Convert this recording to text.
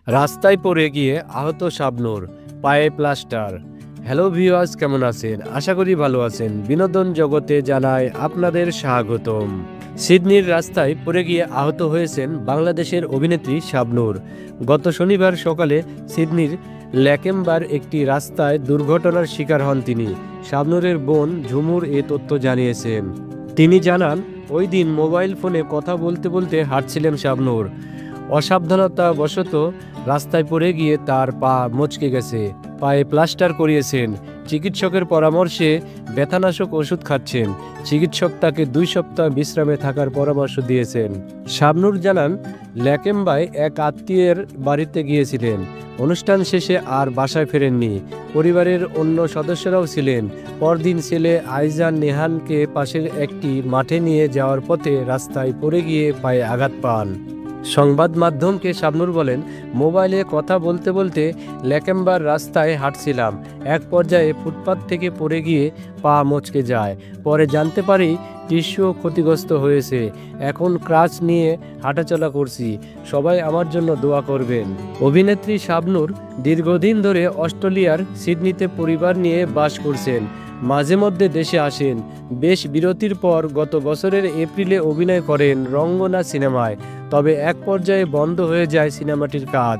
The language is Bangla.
রাস্তায় পড়ে গিয়ে আহত শাবনূর, পায়ে প্লাস্টার। হ্যালো ভিউয়ার্স, কেমন আছেন? আশা করি ভালো আছেন। বিনোদন জগতে জানাই আপনাদের স্বাগতম। সিডনির রাস্তায় পড়ে গিয়ে আহত হয়েছেন বাংলাদেশের অভিনেত্রী শাবনূর। গত শনিবার সকালে সিডনির ল্যাকেম্বার একটি রাস্তায় দুর্ঘটনার শিকার হন তিনি। শাবনূরের বোন ঝুমুর এ তথ্য জানিয়েছেন। তিনি জানান, ওই দিন মোবাইল ফোনে কথা বলতে বলতে হাঁটছিলেন শাবনূর। অসাবধানতাবশত রাস্তায় পড়ে গিয়ে তার পা মচকে গেছে। পায়ে প্লাস্টার করিয়েছেন। চিকিৎসকের পরামর্শে ব্যথানাশক ওষুধ খাচ্ছেন। চিকিৎসক তাকে 2 সপ্তাহ বিশ্রামে থাকার পরামর্শ দিয়েছেন। শাবনূর জানান, ল্যাকেম্বায় এক আত্মীয়ের বাড়িতে গিয়েছিলেন। অনুষ্ঠান শেষে আর বাসায় ফেরেননি। পরিবারের অন্য সদস্যরাও ছিলেন। পরদিন ছেলে আইজান নেহানকে পাশের একটি মাঠে নিয়ে যাওয়ার পথে রাস্তায় পড়ে গিয়ে পায়ে আঘাত পান। সংবাদ মাধ্যমকে শাবনূর বলেন, মোবাইলে কথা বলতে বলতে ল্যাকেম্বার রাস্তায় হাঁটছিলাম। এক পর্যায়ে ফুটপাত থেকে পড়ে গিয়ে পা মচকে যায়। পরে জানতে পারি টিস্যুও ক্ষতিগ্রস্ত হয়েছে। এখন ক্রাচ নিয়ে হাঁটাচলা করছি। সবাই আমার জন্য দোয়া করবেন। অভিনেত্রী শাবনূর দীর্ঘদিন ধরে অস্ট্রেলিয়ার সিডনিতে পরিবার নিয়ে বাস করছেন। মাঝে মধ্যে দেশে আসেন। বেশ বিরতির পর গত বছরের এপ্রিলে অভিনয় করেন রঙ্গনা সিনেমায়। তবে এক পর্যায়ে বন্ধ হয়ে যায় সিনেমাটির কাজ।